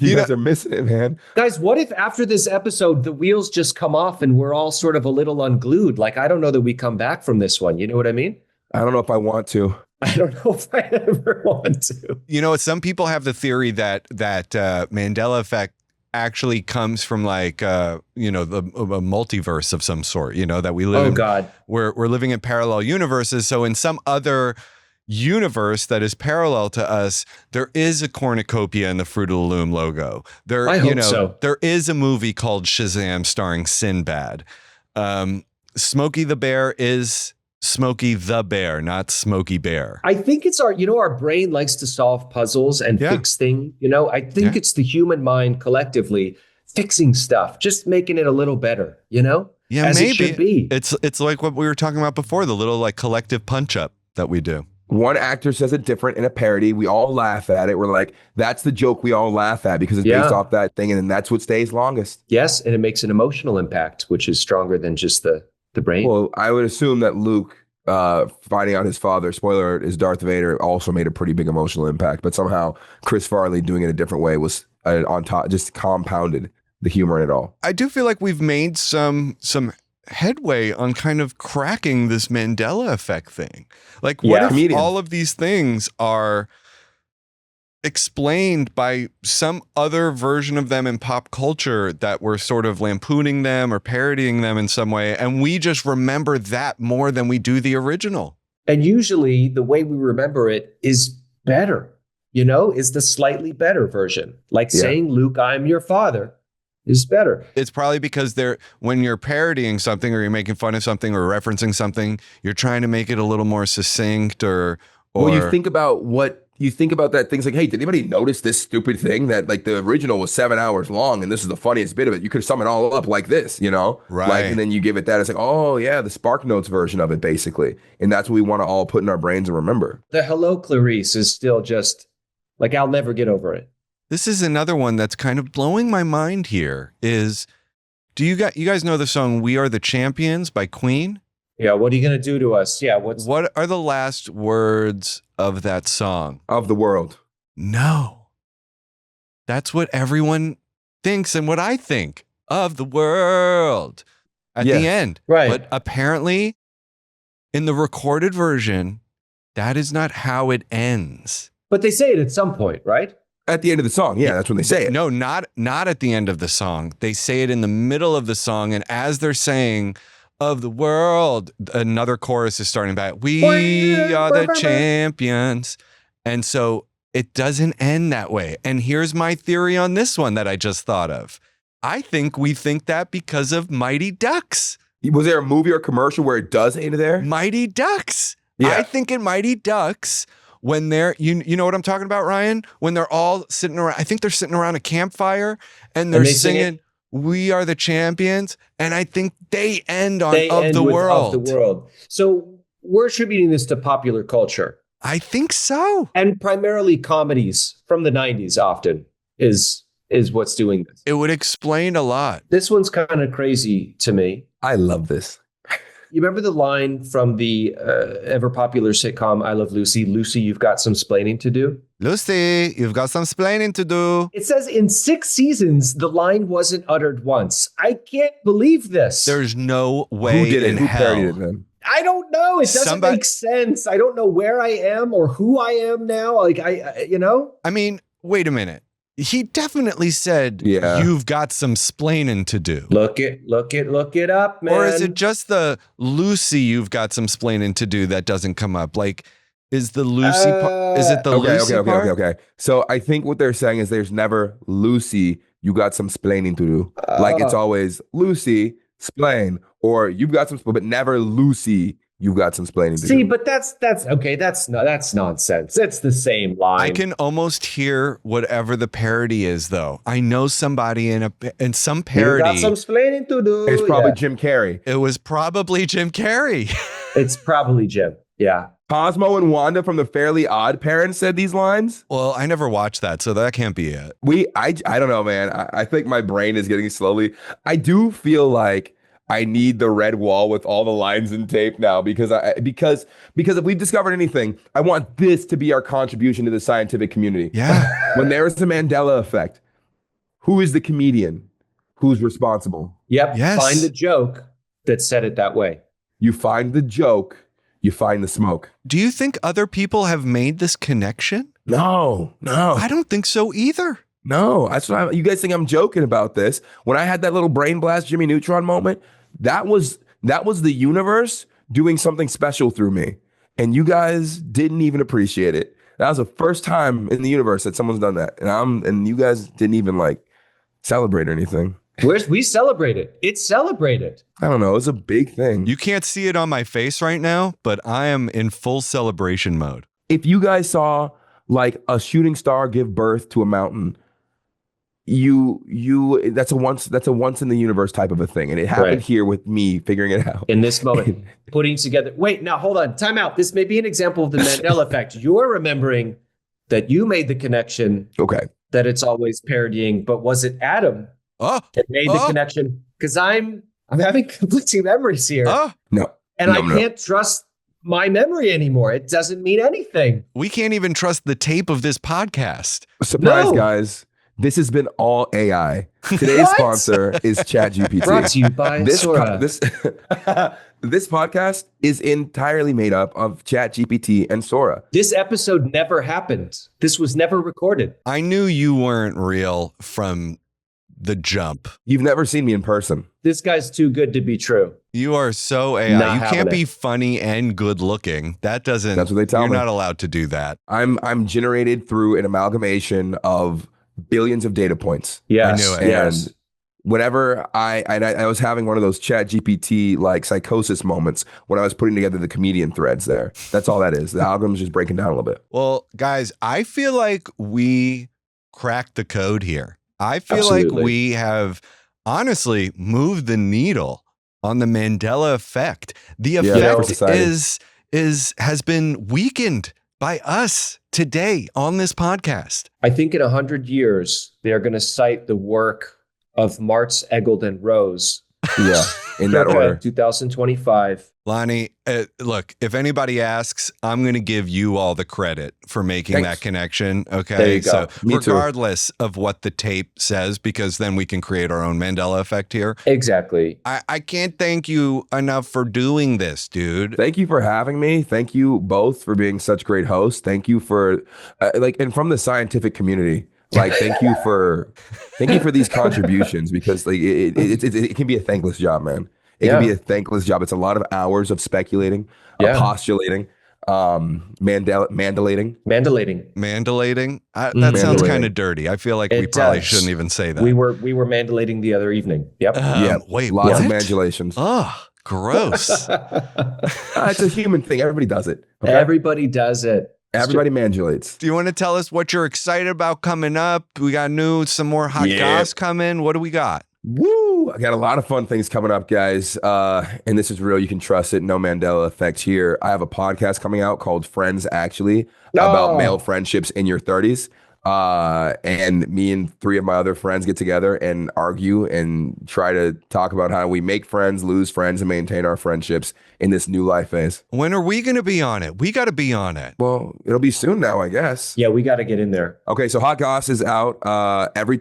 [SPEAKER 4] You guys are missing it, man.
[SPEAKER 2] Guys, what if after this episode, the wheels just come off and we're all sort of a little unglued? Like, I don't know that we come back from this one. You know what I mean?
[SPEAKER 4] I don't know if I want to.
[SPEAKER 2] I don't know if I ever want to.
[SPEAKER 1] You know, some people have the theory that Mandela Effect actually comes from like a multiverse of some sort, that we live in.
[SPEAKER 2] God.
[SPEAKER 1] We're living in parallel universes. So in some other universe that is parallel to us, there is a cornucopia in the Fruit of the Loom logo.
[SPEAKER 2] I hope so.
[SPEAKER 1] There is a movie called Shazam starring Sinbad. Smokey the Bear is Smokey the Bear, not Smokey Bear.
[SPEAKER 2] I think it's our brain likes to solve puzzles and fix things. I think it's the human mind collectively fixing stuff, just making it a little better, Yeah, as
[SPEAKER 1] maybe.
[SPEAKER 2] It should be.
[SPEAKER 1] It's like what we were talking about before, the little like collective punch up that we do.
[SPEAKER 4] One actor says it different in a parody. We all laugh at it. We're like, that's the joke we all laugh at because it's based off that thing. And then that's what stays longest.
[SPEAKER 2] Yes. And it makes an emotional impact, which is stronger than just the brain.
[SPEAKER 4] Well, I would assume that Luke finding out his father, spoiler alert, is Darth Vader, also made a pretty big emotional impact. But somehow Chris Farley doing it a different way was on top, just compounded the humor in it all.
[SPEAKER 1] I do feel like we've made some headway on kind of cracking this Mandela Effect thing. Like, what if all of these things are explained by some other version of them in pop culture that we're sort of lampooning them or parodying them in some way, and we just remember that more than we do the original?
[SPEAKER 2] And usually the way we remember it is better, is the slightly better version. Like saying, Luke, I'm your father, is better.
[SPEAKER 1] It's probably because when you're parodying something or you're making fun of something or referencing something, you're trying to make it a little more succinct or
[SPEAKER 4] well, you think about that things like, hey, did anybody notice this stupid thing that like the original was 7 hours long and this is the funniest bit of it? You could sum it all up like this,
[SPEAKER 1] Right.
[SPEAKER 4] Like, and then you give it that. It's like, oh yeah, the Spark Notes version of it basically. And that's what we want to all put in our brains and remember.
[SPEAKER 2] The Hello Clarice is still just like, I'll never get over it.
[SPEAKER 1] This is another one that's kind of blowing my mind here is, you guys know the song We Are the Champions by Queen?
[SPEAKER 2] Yeah, what are you going to do to us? Yeah,
[SPEAKER 1] what are the last words of that song?
[SPEAKER 4] Of the world.
[SPEAKER 1] No. That's what everyone thinks and what I think. Of the world. At the end.
[SPEAKER 2] Right.
[SPEAKER 1] But apparently, in the recorded version, that is not how it ends.
[SPEAKER 2] But they say it at some point, right?
[SPEAKER 4] At the end of the song. Yeah, that's when they say it.
[SPEAKER 1] No, not at the end of the song. They say it in the middle of the song. And as they're saying, of the world, another chorus is starting back. We are the champions. And so it doesn't end that way. And here's my theory on this one that I just thought of. I think we think that because of Mighty Ducks.
[SPEAKER 4] Was there a movie or commercial where it does end there?
[SPEAKER 1] Mighty Ducks.
[SPEAKER 4] Yeah.
[SPEAKER 1] I think in Mighty Ducks, when they're, you know what I'm talking about, Ryan? When they're all sitting around, I think they're sitting around a campfire and they're singing, We Are the Champions. And I think they end on Of the World.
[SPEAKER 2] So we're attributing this to popular culture.
[SPEAKER 1] I think so.
[SPEAKER 2] And primarily comedies from the 90s often is what's doing this.
[SPEAKER 1] It would explain a lot.
[SPEAKER 2] This one's kind of crazy to me.
[SPEAKER 4] I love this.
[SPEAKER 2] You remember the line from the ever popular sitcom I Love Lucy? Lucy, you've got some splaining to do.
[SPEAKER 1] Lucy, you've got some splaining to do.
[SPEAKER 2] It says in 6 seasons, the line wasn't uttered once. I can't believe this.
[SPEAKER 1] There's no way.
[SPEAKER 4] Who did it?
[SPEAKER 1] In
[SPEAKER 4] Who
[SPEAKER 1] hell.
[SPEAKER 4] parodied it then?
[SPEAKER 2] I don't know. It doesn't make sense. I don't know where I am or who I am now. Like,
[SPEAKER 1] I mean, wait a minute. He definitely said, you've got some splaining to do.
[SPEAKER 2] Look it up, man.
[SPEAKER 1] Or is it just the Lucy, you've got some splaining to do that doesn't come up? Like, is the Lucy part? Is it the Lucy part?
[SPEAKER 4] Okay. So I think what they're saying is there's never Lucy, you got some splaining to do. Like it's always Lucy, splain, or you've got some, but never Lucy, you've got some splaining to do.
[SPEAKER 2] See, but that's okay. That's nonsense. It's the same line.
[SPEAKER 1] I can almost hear whatever the parody is, though. I know somebody in some parody.
[SPEAKER 2] You got some splaining to do.
[SPEAKER 4] It's probably Jim Carrey.
[SPEAKER 1] It was probably Jim Carrey.
[SPEAKER 2] It's probably Jim. Yeah.
[SPEAKER 4] Cosmo and Wanda from the Fairly Odd Parents said these lines.
[SPEAKER 1] Well, I never watched that, so that can't be it.
[SPEAKER 4] I don't know, man. I think my brain is getting slowly. I do feel like I need the red wall with all the lines and tape now because if we've discovered anything, I want this to be our contribution to the scientific community.
[SPEAKER 1] Yeah.
[SPEAKER 4] When there is the Mandela Effect, who is the comedian? Who's responsible?
[SPEAKER 2] Yep.
[SPEAKER 1] Yes.
[SPEAKER 2] Find the joke that said it that way.
[SPEAKER 4] You find the joke, you find the smoke.
[SPEAKER 1] Do you think other people have made this connection?
[SPEAKER 4] No.
[SPEAKER 1] I don't think so either.
[SPEAKER 4] No, that's what you guys think I'm joking about this. When I had that little brain blast Jimmy Neutron moment, that was the universe doing something special through me. And you guys didn't even appreciate it. That was the first time in the universe that someone's done that. And you guys didn't even like celebrate or anything.
[SPEAKER 2] We celebrate it. It's celebrated.
[SPEAKER 4] I don't know. It's a big thing.
[SPEAKER 1] You can't see it on my face right now, but I am in full celebration mode.
[SPEAKER 4] If you guys saw like a shooting star give birth to a mountain, that's a once in the universe type of a thing, and it happened here with me figuring it out
[SPEAKER 2] in this moment. Putting together. Wait, now hold on. Time out. This may be an example of the Mandela effect. You're remembering that you made the connection.
[SPEAKER 4] Okay.
[SPEAKER 2] That it's always parodying, but was it Adam that made the connection? Because I'm having conflicting memories here.
[SPEAKER 4] No,
[SPEAKER 2] and I can't trust my memory anymore. It doesn't mean anything.
[SPEAKER 1] We can't even trust the tape of this podcast.
[SPEAKER 4] Surprise, guys. This has been all AI. Today's sponsor is ChatGPT.
[SPEAKER 2] Brought to you by Sora.
[SPEAKER 4] This podcast is entirely made up of ChatGPT and Sora.
[SPEAKER 2] This episode never happened. This was never recorded.
[SPEAKER 1] I knew you weren't real from the jump.
[SPEAKER 4] You've never seen me in person.
[SPEAKER 2] This guy's too good to be true.
[SPEAKER 1] You are so AI. You can't be funny and good looking. That's what they tell me. You're not allowed to do that.
[SPEAKER 4] I'm generated through an amalgamation of billions of data points.
[SPEAKER 2] Yeah,
[SPEAKER 1] I knew it.
[SPEAKER 4] And whenever I was having one of those ChatGPT like psychosis moments when I was putting together the comedian threads there. That's all that is. The algorithm's just breaking down a little bit.
[SPEAKER 1] Well, guys, I feel like we cracked the code here. I feel like we have honestly moved the needle on the Mandela effect. The effect has been weakened by us today on this podcast.
[SPEAKER 2] I think in 100 years, they're going to cite the work of Marts, Eggold, and Rose.
[SPEAKER 4] Yeah, in that order.
[SPEAKER 2] 2025.
[SPEAKER 1] Lonnie, look, if anybody asks, I'm going to give you all the credit for making that connection. Okay.
[SPEAKER 2] There you go.
[SPEAKER 1] So regardless of what the tape says, because then we can create our own Mandela effect here.
[SPEAKER 2] Exactly.
[SPEAKER 1] I can't thank you enough for doing this, dude.
[SPEAKER 4] Thank you for having me. Thank you both for being such great hosts. Thank you for and from the scientific community. Like, thank you for these contributions, because like it can be a thankless job, man. It can be a thankless job. It's a lot of hours of speculating, postulating, mandalating.
[SPEAKER 1] That sounds kind of dirty. I feel like we probably shouldn't even say that.
[SPEAKER 2] We were mandalating the other evening. Yep.
[SPEAKER 1] Wait,
[SPEAKER 4] lots of mandulations.
[SPEAKER 1] Oh, gross.
[SPEAKER 4] It's a human thing. Everybody does it. Okay?
[SPEAKER 2] Everybody does it.
[SPEAKER 4] Everybody mandulates.
[SPEAKER 1] Do you want to tell us what you're excited about coming up? We got some more hot goss coming. What do we got?
[SPEAKER 4] Woo! I got a lot of fun things coming up, guys. And this is real. You can trust it. No Mandela effect here. I have a podcast coming out called Friends Actually about male friendships in your 30s. And me and 3 of my other friends get together and argue and try to talk about how we make friends, lose friends, and maintain our friendships in this new life phase.
[SPEAKER 1] When are we going to be on it? We got to be on it.
[SPEAKER 4] Well, it'll be soon now, I guess.
[SPEAKER 2] Yeah, we got to get in there.
[SPEAKER 4] Okay, so Hot Goss is out every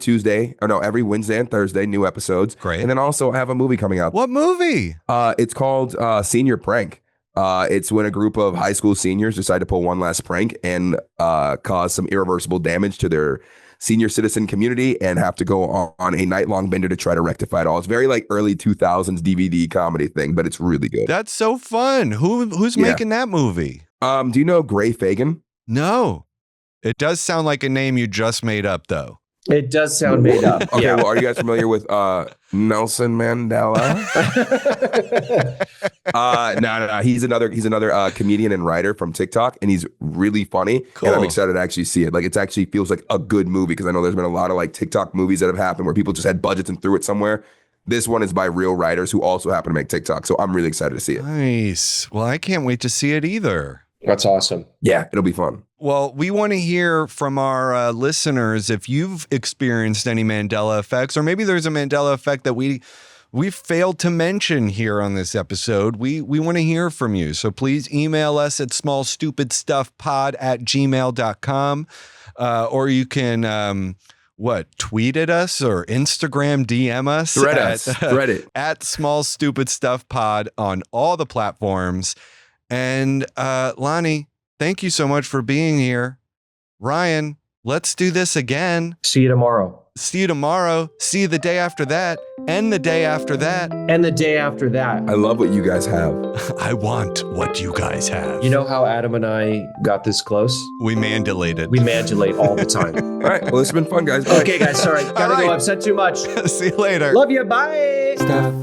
[SPEAKER 4] Wednesday and Thursday, new episodes.
[SPEAKER 1] Great.
[SPEAKER 4] And then also I have a movie coming out.
[SPEAKER 1] What movie?
[SPEAKER 4] It's called Senior Prank. It's when a group of high school seniors decide to pull one last prank and cause some irreversible damage to their senior citizen community and have to go on a night-long bender to try to rectify it all. It's very like early 2000s DVD comedy thing, but it's really good.
[SPEAKER 1] That's so fun. Who's making that movie?
[SPEAKER 4] Do you know Gray Fagan?
[SPEAKER 1] No. It does sound like a name you just made up, though.
[SPEAKER 2] It does sound made up.
[SPEAKER 4] Okay, well, are you guys familiar with Nelson Mandela? No. He's another comedian and writer from TikTok, and he's really funny.
[SPEAKER 1] Cool.
[SPEAKER 4] And I'm excited to actually see it. Like, it actually feels like a good movie, because I know there's been a lot of like TikTok movies that have happened where people just had budgets and threw it somewhere. This one is by real writers who also happen to make TikTok, so I'm really excited to see it.
[SPEAKER 1] Nice. Well, I can't wait to see it either.
[SPEAKER 2] That's awesome.
[SPEAKER 4] Yeah, it'll be fun.
[SPEAKER 1] Well, we want to hear from our listeners if you've experienced any Mandela effects, or maybe there's a Mandela effect that we failed to mention here on this episode. We want to hear from you. So please email us at smallstupidstuffpod@gmail.com, or you can tweet at us or Instagram DM us.
[SPEAKER 4] Thread it
[SPEAKER 1] at smallstupidstuffpod on all the platforms. And Lonnie, thank you so much for being here. Ryan, Let's do this again.
[SPEAKER 2] See you tomorrow.
[SPEAKER 1] See you tomorrow. See you the day after that. And the day after that.
[SPEAKER 2] And the day after that.
[SPEAKER 4] I love what you guys have.
[SPEAKER 1] I want what you guys have.
[SPEAKER 2] You know how Adam and I got this close?
[SPEAKER 1] We mandulated.
[SPEAKER 2] We mandulate all the time.
[SPEAKER 4] All right. Well, it's been fun, guys. Bye.
[SPEAKER 2] Okay, guys. Sorry. Gotta go. I've said too much.
[SPEAKER 1] See you later.
[SPEAKER 2] Love you. Bye.
[SPEAKER 3] Stuff.